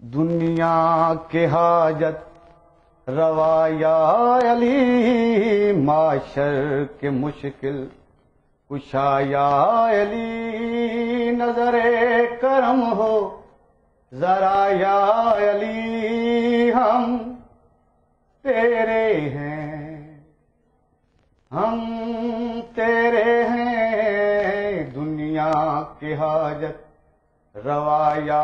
دنیا کے حاجت روا یا علی، معاشر کے مشکل کشا یا علی، نظر کرم ہو ذرا یا علی، ہم تیرے ہیں، ہم تیرے ہیں، دنیا کے حاجت روا یا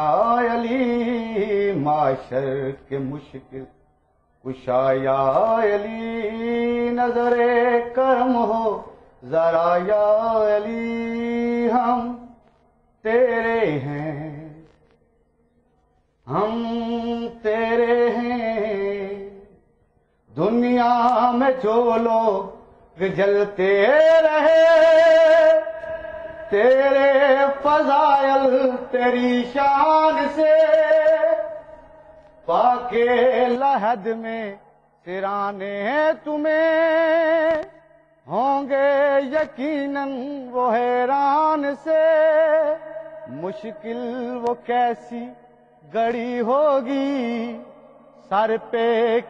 علی، معاشر کے مشکل کشا یا علی، نظر کرم ہو ذرا یا علی، ہم تیرے ہیں، ہم تیرے ہیں، دنیا میں جو لوگ جلتے رہے، تیرے فضائل تیری شان سے، پاکے لحد میں سرانے تمہیں، ہوں گے یقیناً وہ حیران سے، مشکل وہ کیسی گڑی ہوگی، سر پہ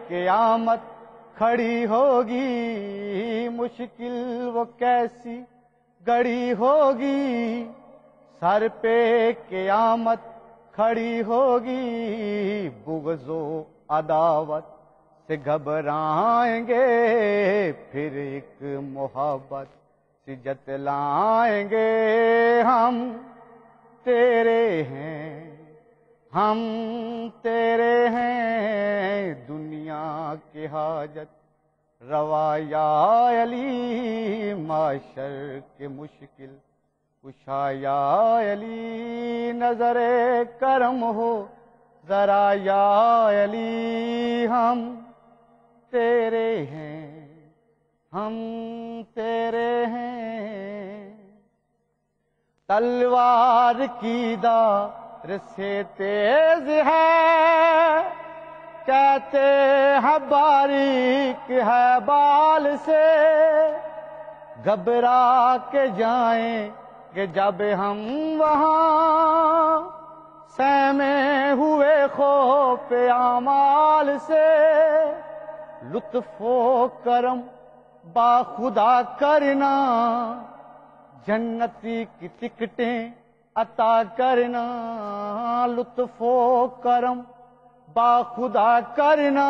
قیامت کھڑی ہوگی، مشکل وہ کیسی گڑی ہوگی، سر پہ قیامت کھڑی ہوگی، بغض و عداوت سے گھبرائیں گے، پھر ایک محبت سے جتلائیں گے، ہم تیرے ہیں، ہم تیرے ہیں، دنیا کی حاجت روا یا علی، معاشر کے مشکل کشا یا علی، نظر کرم ہو ذرا یا علی، ہم تیرے ہیں، ہم تیرے ہیں، تلوار کی دھار سے تیز ہے، کہتے ہیں باریک ہے بال سے، گھبرا کے جائیں کہ جب ہم وہاں، سہمے ہوئے خوف اعمال سے، لطف و کرم با خدا کرنا، جنتی کی ٹکٹیں عطا کرنا، لطف و کرم با خدا کرنا،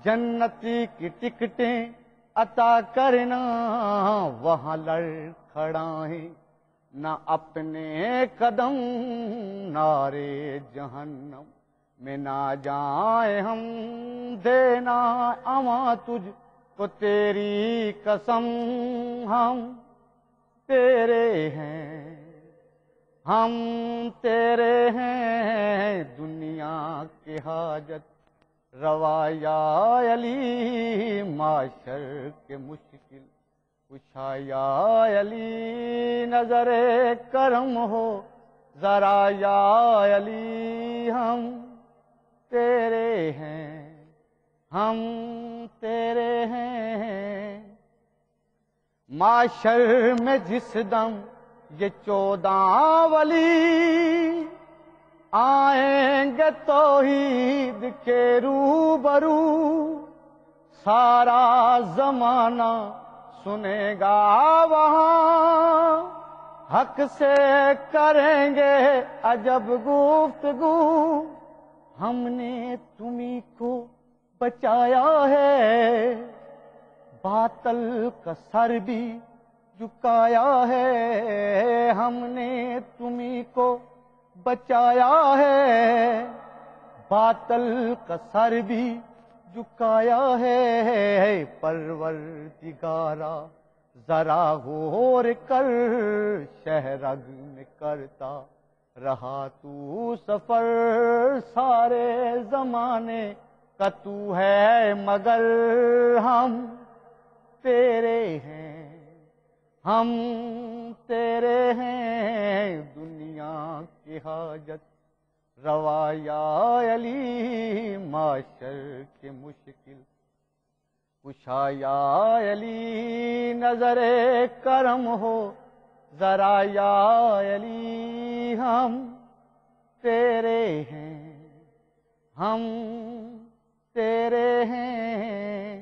جنتی کی ٹکٹیں عطا کرنا، وہاں لڑکھڑائیں نہ اپنے قدم، نارے جہنم میں نہ جائیں ہم، دینا اماں تجھ کو تیری قسم، ہم تیرے ہیں، ہم تیرے ہیں، دنیا کی حاجت روا یا علی، معاشر کے مشکل کشا یا علی، نظر کرم ہو ذرا یا علی، ہم تیرے ہیں، ہم تیرے ہیں، معاشر میں جس دم یہ 14 ولی آئیں گے توحید کے روبرو، سارا زمانہ سنے گا وہاں، حق سے کریں گے عجب گفتگو، ہم نے تمہیں کو بچایا ہے، باطل کا سر بھی جھکایا ہے، ہم نے تمہیں کو بچایا ہے، باطل کا سر بھی جھکایا ہے، پروردگارا ذرا غور کر، شہرگ میں کرتا رہا تو سفر، سارے زمانے کا تو ہے مگر، ہم تیرے ہیں، ہم تیرے ہیں، دنیا کی حاجت روا یا علی، معاشر کے مشکل کشا یا علی، نظر کرم ہو ذرا یا علی، ہم تیرے ہیں۔ ہم تیرے ہیں،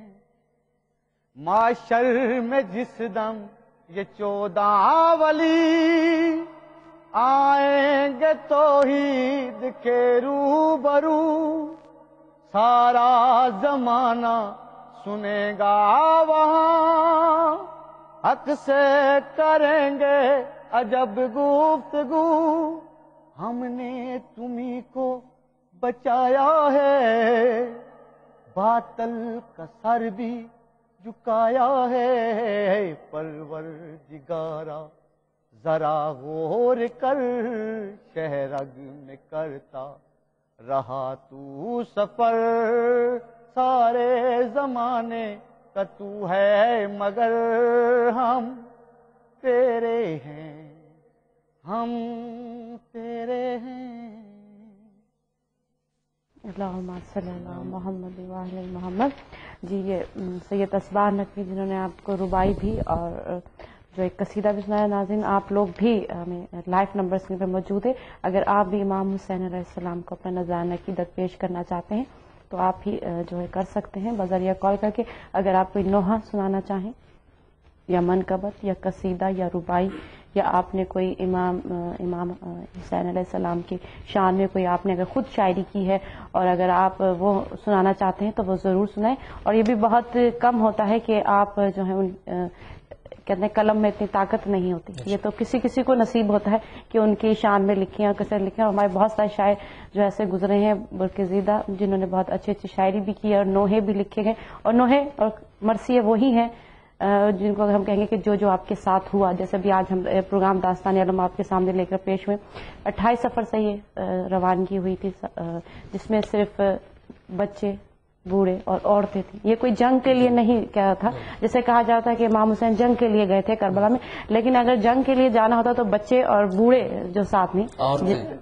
معاشر میں جس دم یہ 14 ولی آئیں گے توحید کے روبرو، سارا زمانہ سنے گا وہاں، حق سے کریں گے عجب گفتگو، ہم نے تمہیں کو بچایا ہے، باطل کا سر بھی جھکایا ہے، پروردگارا ذرا غور کر، شہرگ میں کرتا رہا تو سفر، سارے زمانے کا تو ہے مگر ہم تیرے ہیں، ہم تیرے ہیں۔ اللہم صلی اللہ محمد وآلہ محمد۔ جی یہ سید اصباح نقوی جنہوں نے آپ کو ربائی بھی اور جو ایک قصیدہ بھی سنایا، ناظرین آپ لوگ بھی ہمیں لائف نمبر اسکرین پہ موجود ہے، اگر آپ بھی امام حسین علیہ السلام کو اپنا نذرانہ عقیدت پیش کرنا چاہتے ہیں تو آپ بھی جو ہے کر سکتے ہیں بذریعہ کال کر کے۔ اگر آپ کوئی نوحہ سنانا چاہیں یا منقبت یا قصیدہ یا ربائی، یا آپ نے کوئی امام حسین علیہ السلام کی شان میں کوئی آپ نے اگر خود شاعری کی ہے اور اگر آپ وہ سنانا چاہتے ہیں تو وہ ضرور سنائیں۔ اور یہ بھی بہت کم ہوتا ہے کہ آپ جو ہے ان کہتے ہیں قلم میں اتنی طاقت نہیں ہوتی، یہ تو کسی کسی کو نصیب ہوتا ہے کہ ان کی شان میں لکھیں اور کیسے لکھیں، اور ہمارے بہت سارے شاعر جو ایسے گزرے ہیں برکزیدہ جنہوں نے بہت اچھی اچھی شاعری بھی کی ہے اور نوحے بھی لکھے گئے، اور نوحے اور مرثیے وہی ہیں جن کو ہم کہیں گے کہ جو آپ کے ساتھ ہوا، جیسے بھی آج ہم پروگرام داستان عالم آپ کے سامنے لے کر پیش ہوئے، 28 سفر سے یہ روانگی ہوئی تھی جس میں صرف بچے، بوڑھے اور عورتیں تھیں۔ یہ کوئی جنگ کے لیے نہیں کیا تھا، جسے کہا جاتا ہے کہ امام حسین جنگ کے لیے گئے تھے کربلا میں، لیکن اگر جنگ کے لیے جانا ہوتا تو بچے اور بوڑھے جو ساتھ نہیں،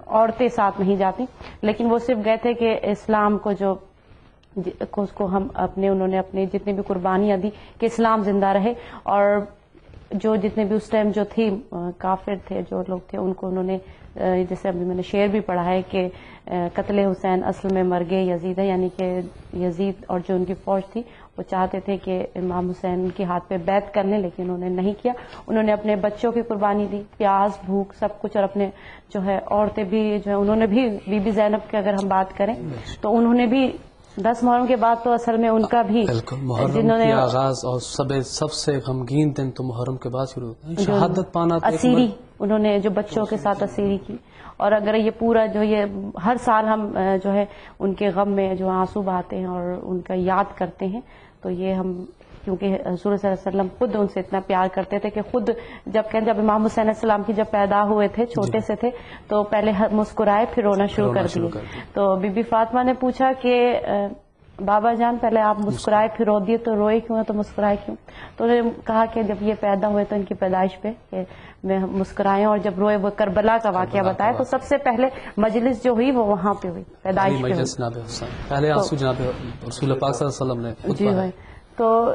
عورتیں ساتھ نہیں جاتی، لیکن وہ صرف گئے تھے کہ اسلام کو جو اس کو ہم انہوں نے اپنے جتنے بھی قربانیاں دی کہ اسلام زندہ رہے، اور جو جتنے بھی اس ٹائم جو تھی کافر تھے جو لوگ تھے ان کو انہوں نے جیسے ابھی میں نے شعر بھی پڑھا ہے کہ قتل حسین اصل میں مرگے یزید ہے، یعنی کہ یزید اور جو ان کی فوج تھی وہ چاہتے تھے کہ امام حسین کے ہاتھ پہ بیعت کر لیں، لیکن انہوں نے نہیں کیا، انہوں نے اپنے بچوں کی قربانی دی، پیاس بھوک سب کچھ، اور اپنے جو ہے عورتیں بھی جو ہے انہوں نے بھی، بی بی زینب کی اگر ہم بات کریں تو انہوں نے بھی 10 محرم کے بعد تو اصل میں ان کا بھی محرم کی آغاز اور سب سے غمگین دن تو محرم کے بعد شروع ہوتا ہے، شہادت پانا اسیری انہوں نے جو بچوں کے ساتھ اسیری کی، اور اگر یہ پورا جو یہ ہر سال ہم جو ہے ان کے غم میں جو آنسو بہاتے ہیں اور ان کا یاد کرتے ہیں، تو یہ ہم کیونکہ حضور صلی اللہ علیہ وسلم خود ان سے اتنا پیار کرتے تھے کہ خود جب امام حسین علیہ السلام کی جب پیدا ہوئے تھے چھوٹے سے تھے تو پہلے مسکرائے پھر رونا شروع کر دیے، تو بی بی فاطمہ نے پوچھا کہ بابا جان پہلے آپ مسکرائے پھر رو دیے تو روئے کیوں تو مسکرائے کیوں؟ تو انہوں نے کہا کہ جب یہ پیدا ہوئے تو ان کی پیدائش پہ کہ میں مسکرائے، اور جب روئے وہ کربلا کا واقعہ بتایا تو سب سے پہلے مجلس جو ہوئی وہ وہاں پہ ہوئی، پیدائش پہ ہوئی، پہلے آنسو جناب رسول پاک صلی اللہ علیہ وسلم نے جی بھائی۔ تو